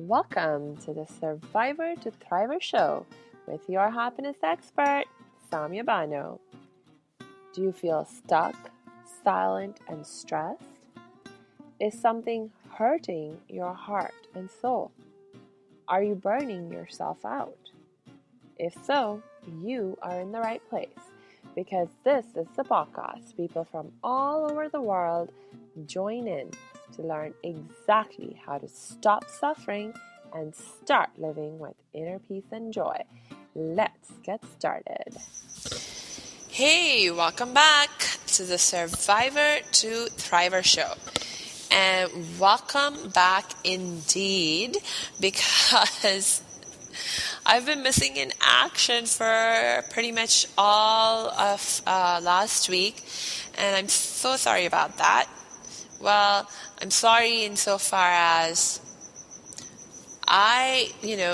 Welcome to the Survivor to Thriver show with your happiness expert, Samia Bano. Do you feel stuck, silent, and stressed? Is something hurting your heart and soul? Are you burning yourself out? If so, you are in the right place because this is the podcast people from all over the world join in to learn exactly how to stop suffering and start living with inner peace and joy. Let's get started. Hey, welcome back to the Survivor to Thriver show. And welcome back indeed, because I've been missing in action for pretty much all of last week, and I'm so sorry about that. Well, I'm sorry insofar as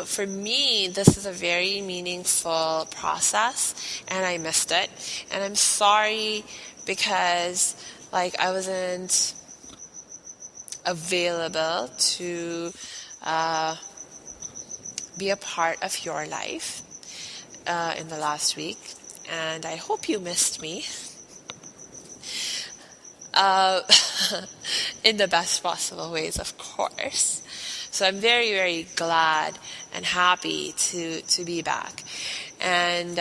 for me, this is a very meaningful process, and I missed it. And I'm sorry because, I wasn't available to be a part of your life in the last week, and I hope you missed me in the best possible ways, of course. So I'm very, very glad and happy to be back. And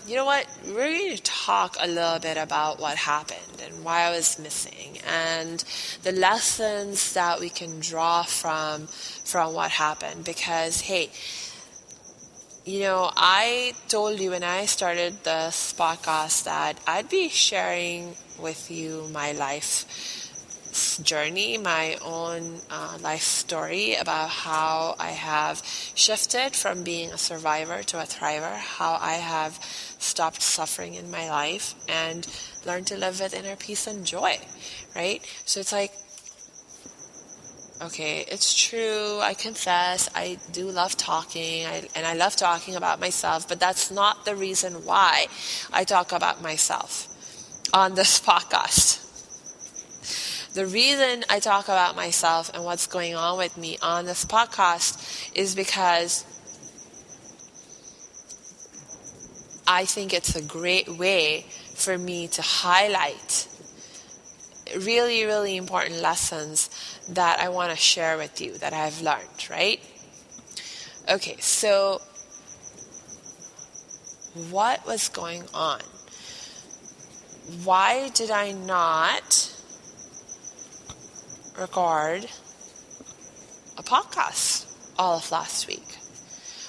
you know what? We're going to talk a little bit about what happened and why I was missing and the lessons that we can draw from what happened. Because, hey, I told you when I started this podcast that I'd be sharing with you my life journey, my own life story about how I have shifted from being a survivor to a thriver, how I have stopped suffering in my life and learned to live with inner peace and joy, right? So it's like, okay, it's true, I confess, I do love talking, and I love talking about myself, but that's not the reason why I talk about myself on this podcast. The reason I talk about myself and what's going on with me on this podcast is because I think it's a great way for me to highlight really, really important lessons that I want to share with you that I've learned, right? Okay, so what was going on? Why did I not record a podcast all of last week?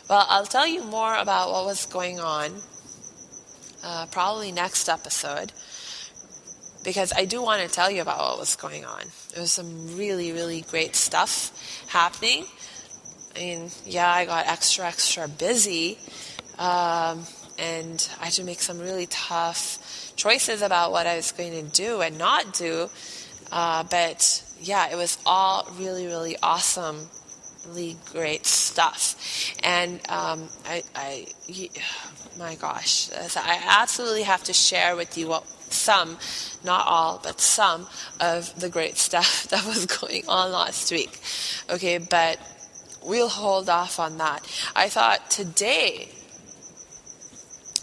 Well, I'll tell you more about what was going on probably next episode, because I do want to tell you about what was going on. There was some really, really great stuff happening. I mean, yeah, I got extra busy, and I had to make some really tough choices about what I was going to do and not do, but yeah, it was all really, really awesome, really great stuff. And my gosh, I absolutely have to share with you some, not all, but some of the great stuff that was going on last week. Okay, but we'll hold off on that. I thought today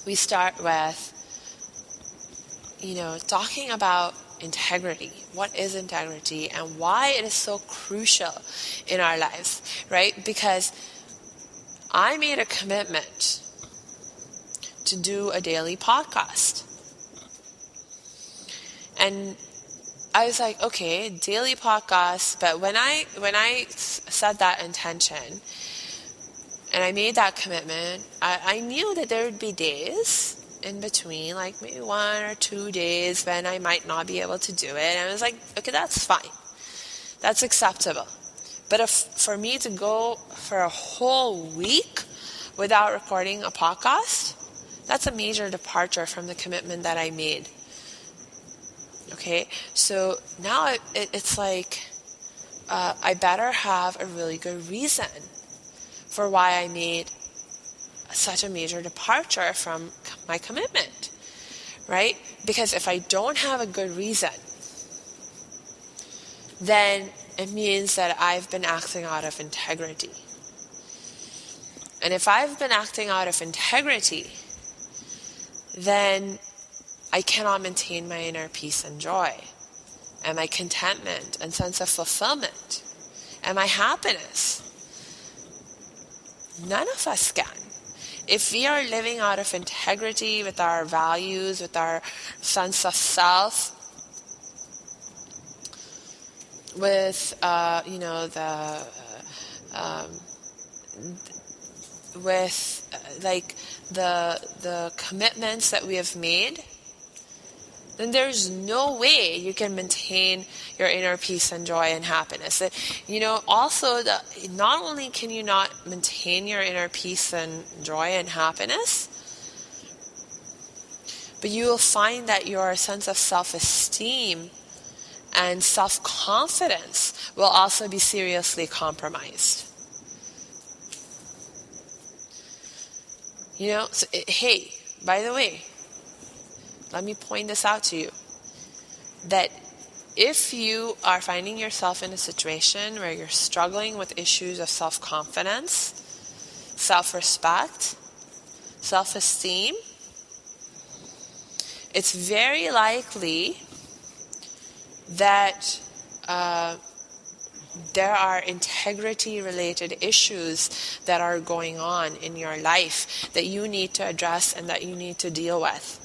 we start with, talking about integrity. What is integrity and why it is so crucial in our lives, right? Because I made a commitment to do a daily podcast. And I was like, okay, daily podcast, but when I set that intention and I made that commitment, I knew that there would be days in between, like maybe 1 or 2 days when I might not be able to do it. And I was like, okay, that's fine. That's acceptable. But for me to go for a whole week without recording a podcast, that's a major departure from the commitment that I made. Okay, so now it's like I better have a really good reason for why I made such a major departure from my commitment, right? Because if I don't have a good reason, then it means that I've been acting out of integrity. And if I've been acting out of integrity, then I cannot maintain my inner peace and joy, and my contentment and sense of fulfillment, and my happiness. None of us can. If we are living out of integrity with our values, with our sense of self, with the commitments that we have made, then there's no way you can maintain your inner peace and joy and happiness. Also, not only can you not maintain your inner peace and joy and happiness, but you will find that your sense of self-esteem and self-confidence will also be seriously compromised. Hey, by the way, let me point this out to you, that if you are finding yourself in a situation where you're struggling with issues of self-confidence, self-respect, self-esteem, it's very likely that there are integrity-related issues that are going on in your life that you need to address and that you need to deal with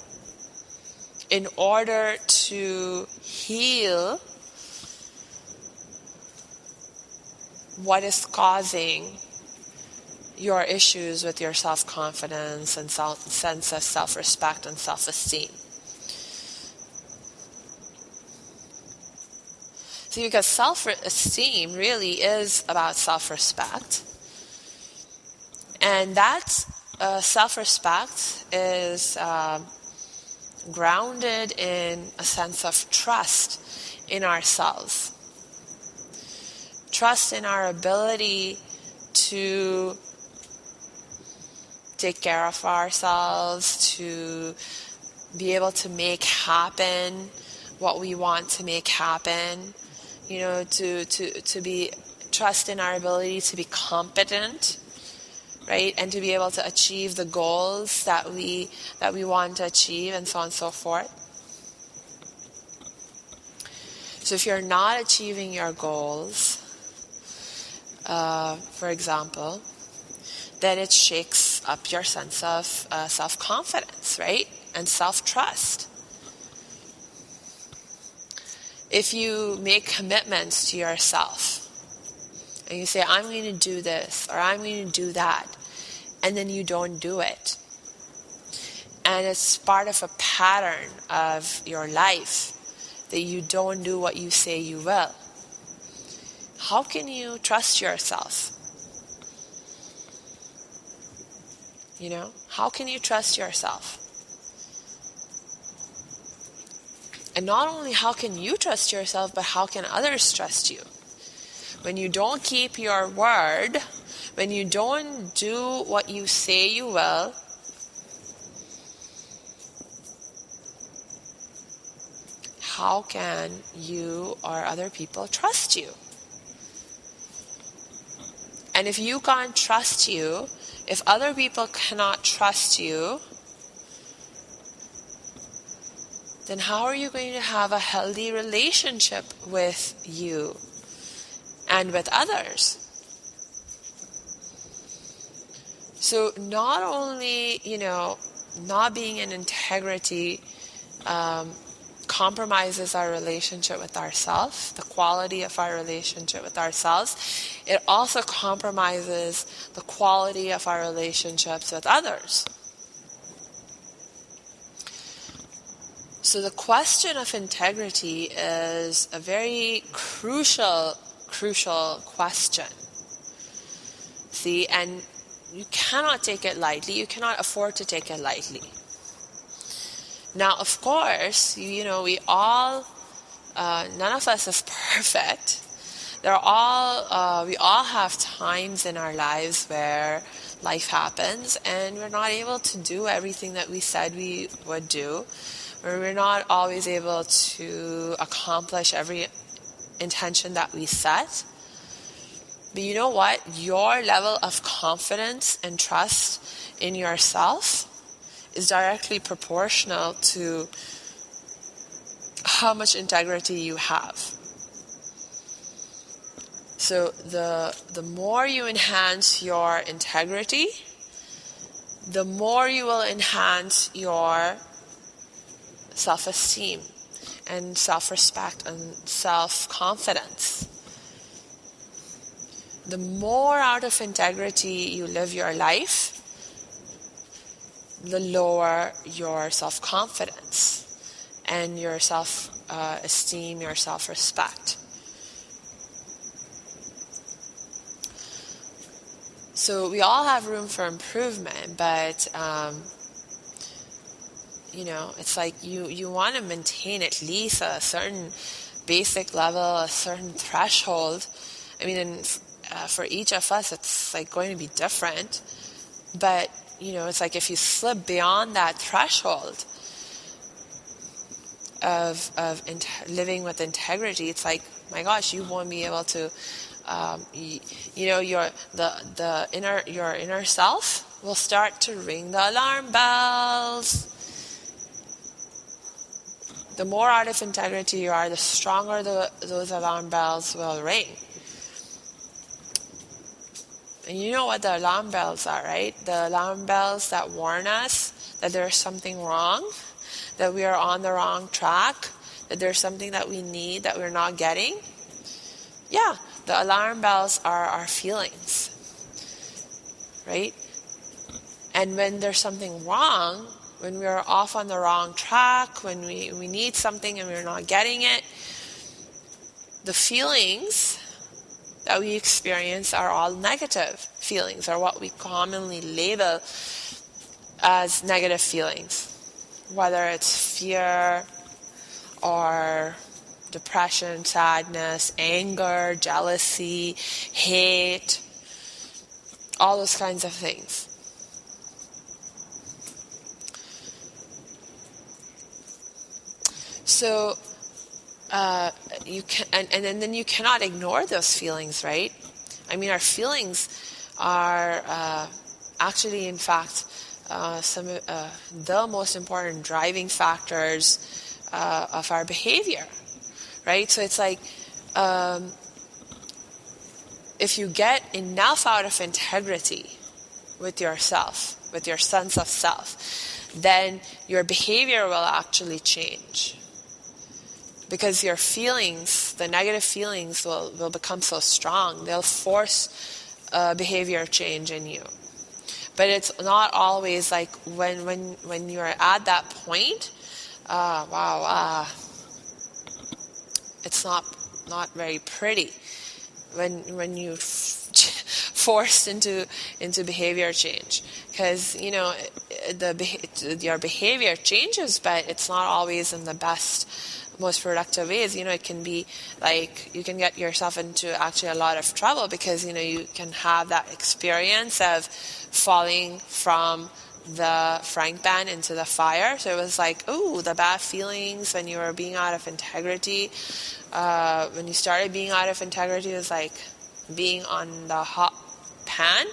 in order to heal what is causing your issues with your self-confidence and sense of self-respect and self-esteem. See, because self-esteem really is about self-respect, and that self-respect is grounded in a sense of trust in ourselves. Trust in our ability to take care of ourselves, to be able to make happen what we want to make happen, to be trust in our ability to be competent, right, and to be able to achieve the goals that we want to achieve, and so on and so forth. So if you're not achieving your goals, for example, then it shakes up your sense of self-confidence, right, and self-trust. If you make commitments to yourself, and you say, I'm going to do this, or I'm going to do that, and then you don't do it, and it's part of a pattern of your life that you don't do what you say you will, how can you trust yourself? How can you trust yourself? And not only how can you trust yourself, but how can others trust you? When you don't keep your word, when you don't do what you say you will, how can you or other people trust you? And if you can't trust you, if other people cannot trust you, then how are you going to have a healthy relationship with you and with others? So not only, not being in integrity compromises our relationship with ourselves, the quality of our relationship with ourselves, it also compromises the quality of our relationships with others. So the question of integrity is a very crucial question. See, and you cannot take it lightly. You cannot afford to take it lightly. Now, of course, we all, none of us is perfect. We all have times in our lives where life happens and we're not able to do everything that we said we would do, where we're not always able to accomplish every intention that we set. But you know what? Your level of confidence and trust in yourself is directly proportional to how much integrity you have. So the more you enhance your integrity, the more you will enhance your self-esteem and self-respect and self-confidence. The more out of integrity you live your life, the lower your self-confidence and your self-esteem, your self-respect. So we all have room for improvement, but it's like you want to maintain at least a certain basic level, a certain threshold. I mean, and for each of us, it's like going to be different. But it's like if you slip beyond that threshold of living with integrity, it's like, my gosh, you won't be able to. Your inner self will start to ring the alarm bells. The more out of integrity you are, the stronger those alarm bells will ring. And you know what the alarm bells are, right? The alarm bells that warn us that there's something wrong, that we are on the wrong track, that there's something that we need that we're not getting. Yeah, the alarm bells are our feelings, right? And when there's something wrong, when we're off on the wrong track, when we need something and we're not getting it, the feelings that we experience are all negative feelings, or what we commonly label as negative feelings, whether it's fear or depression, sadness, anger, jealousy, hate, all those kinds of things. So you can, and then you cannot ignore those feelings, right? I mean, our feelings are actually, in fact, some of the most important driving factors of our behavior. Right? So it's like, if you get enough out of integrity with yourself, with your sense of self, then your behavior will actually change. Because your feelings, the negative feelings, will become so strong. They'll force behavior change in you. But it's not always like when you're at that point, it's not very pretty when you forced into behavior change, because your behavior changes, but it's not always in the best, most productive ways. It can be like you can get yourself into actually a lot of trouble, because you can have that experience of falling from the frying pan into the fire. So it was like, the bad feelings when you were being out of integrity. When you started being out of integrity, it was like being on the hot pan.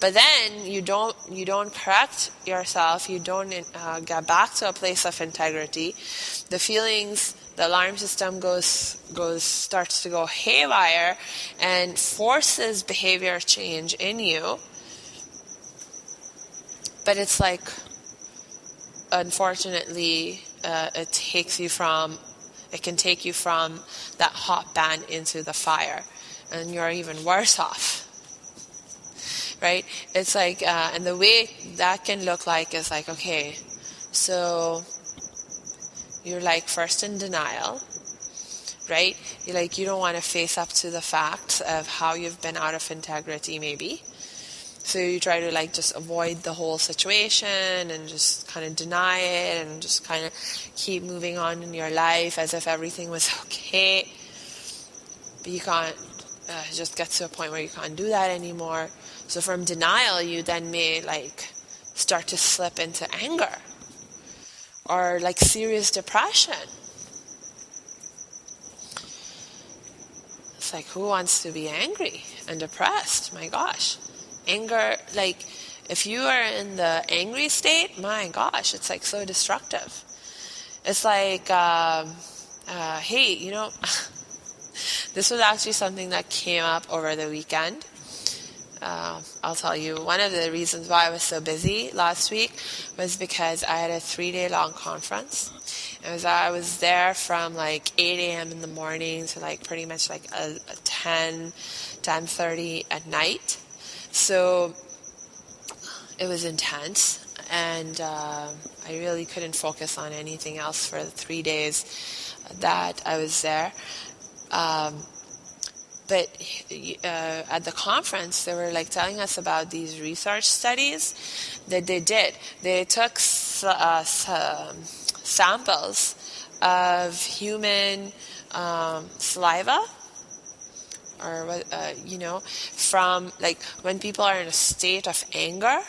But then you don't correct yourself. You don't get back to a place of integrity. The feelings, the alarm system starts to go haywire and forces behavior change in you. But it's like, unfortunately, it can take you from that hot pan into the fire, and you're even worse off. Right? It's like, and the way that can look like is like, okay, so you're like first in denial, right? You don't want to face up to the facts of how you've been out of integrity, maybe. So you try to just avoid the whole situation and just kind of deny it and just kind of keep moving on in your life as if everything was okay. But you can't, just get to a point where you can't do that anymore. So from denial, you then may start to slip into anger or serious depression. it's like, who wants to be angry and depressed? My gosh. Anger, like, if you are in the angry state, my gosh, it's like so destructive. It's like, hey, this was actually something that came up over the weekend. I'll tell you, one of the reasons why I was so busy last week was because I had a 3-day long conference. I was there from like 8 a.m. in the morning to like pretty much like a 10:30 at night. So it was intense, and I really couldn't focus on anything else for the 3 days that I was there. But at the conference, they were like telling us about these research studies that they did. They took samples of human saliva, or from like when people are in a state of anger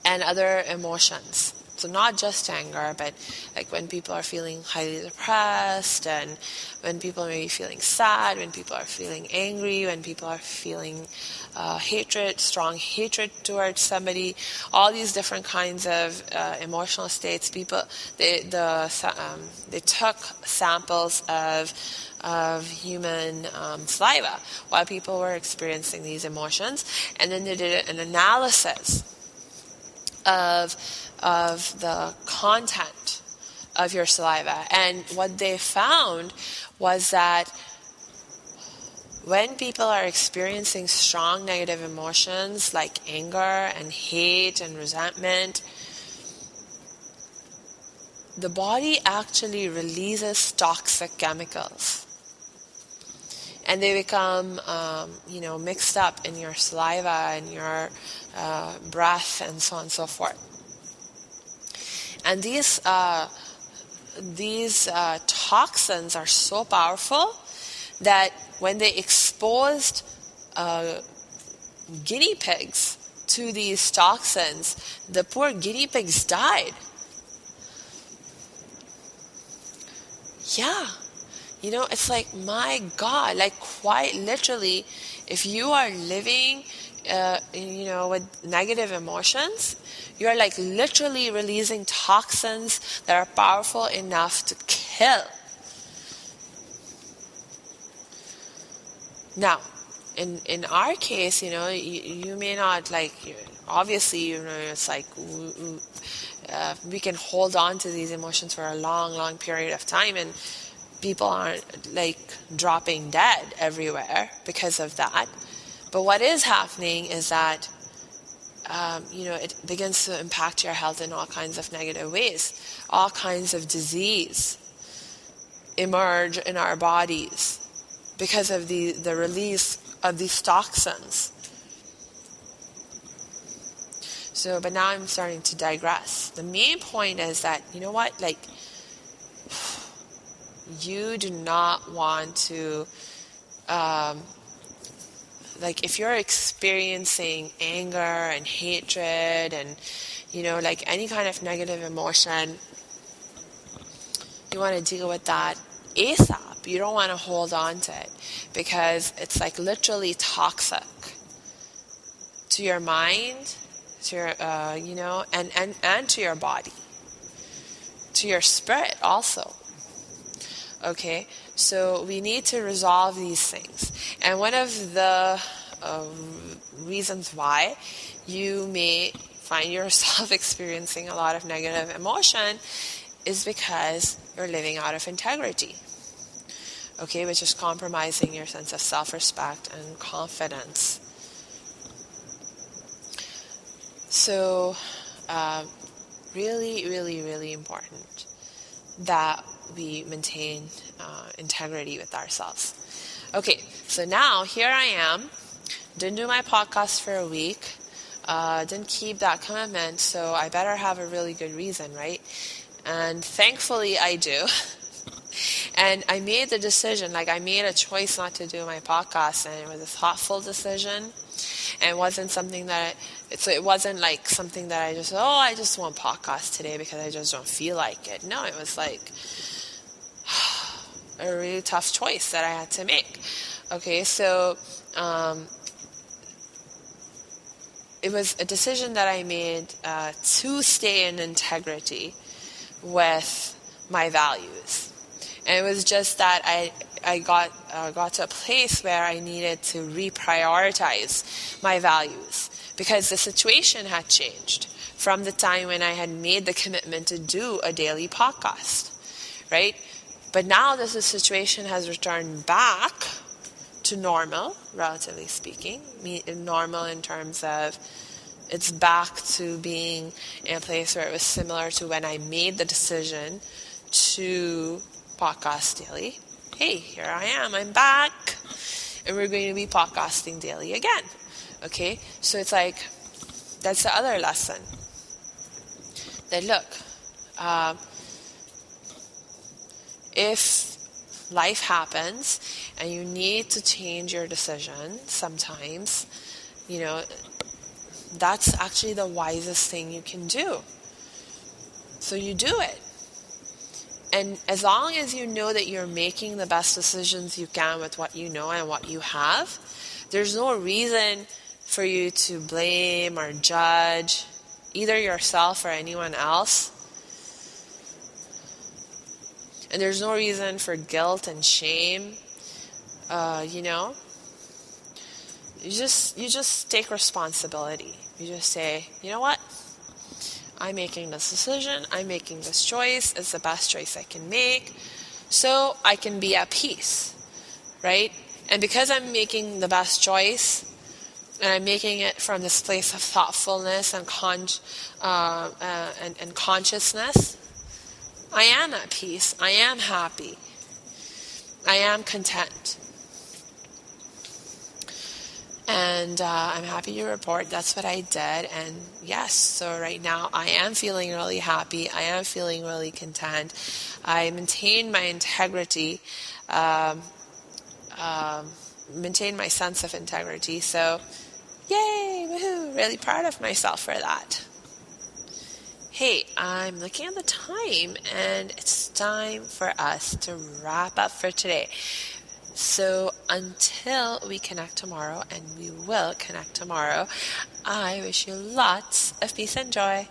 and other emotions. So not just anger, but like when people are feeling highly depressed, and when people may be feeling sad, when people are feeling angry, when people are feeling hatred, strong hatred towards somebody, all these different kinds of emotional states. They took samples of human saliva while people were experiencing these emotions, and then they did an analysis of the content of your saliva. And what they found was that when people are experiencing strong negative emotions like anger and hate and resentment, the body actually releases toxic chemicals. And they become, mixed up in your saliva and your breath and so on and so forth. And these toxins are so powerful that when they exposed guinea pigs to these toxins, the poor guinea pigs died. Yeah. It's like, my God, like quite literally, if you are living, with negative emotions, you're like literally releasing toxins that are powerful enough to kill. Now, in our case, you may not obviously, it's like we can hold on to these emotions for a long, long period of time, and people aren't like dropping dead everywhere because of that. But what is happening is that, it begins to impact your health in all kinds of negative ways. All kinds of disease emerge in our bodies because of the release of these toxins. So, but now I'm starting to digress. The main point is that, you do not want to, if you're experiencing anger and hatred and, any kind of negative emotion, you want to deal with that ASAP. You don't want to hold on to it because it's like literally toxic to your mind, to your, and to your body, to your spirit also. Okay, so we need to resolve these things. And one of the reasons why you may find yourself experiencing a lot of negative emotion is because you're living out of integrity. Okay, which is compromising your sense of self-respect and confidence. So, really, really, really important that we maintain integrity with ourselves. Okay, so now here I am. Didn't do my podcast for a week. Didn't keep that commitment, so I better have a really good reason, right? And thankfully I do. And I made the decision, I made a choice not to do my podcast, and it was a thoughtful decision. And it wasn't something that, it wasn't like something that I just want podcast today because I just don't feel like it. No, it was like, a really tough choice that I had to make. Okay, so it was a decision that I made to stay in integrity with my values. And it was just that I got to a place where I needed to reprioritize my values because the situation had changed from the time when I had made the commitment to do a daily podcast, right? But now this situation has returned back to normal, relatively speaking. Normal in terms of it's back to being in a place where it was similar to when I made the decision to podcast daily. Hey, here I am, I'm back, and we're going to be podcasting daily again. Okay, so it's like, that's the other lesson. That look, if life happens and you need to change your decision sometimes, that's actually the wisest thing you can do. So you do it. And as long as you know that you're making the best decisions you can with what you know and what you have, there's no reason for you to blame or judge either yourself or anyone else. And there's no reason for guilt and shame. You just take responsibility. You just say, you know what? I'm making this decision. I'm making this choice. It's the best choice I can make. So I can be at peace, right? And because I'm making the best choice, and I'm making it from this place of thoughtfulness and consciousness, I am at peace. I am happy. I am content. And I'm happy to report that's what I did. And yes, so right now I am feeling really happy. I am feeling really content. I maintained my integrity, maintained my sense of integrity. So, yay, woohoo, really proud of myself for that. Hey, I'm looking at the time and it's time for us to wrap up for today. So until we connect tomorrow, and we will connect tomorrow, I wish you lots of peace and joy.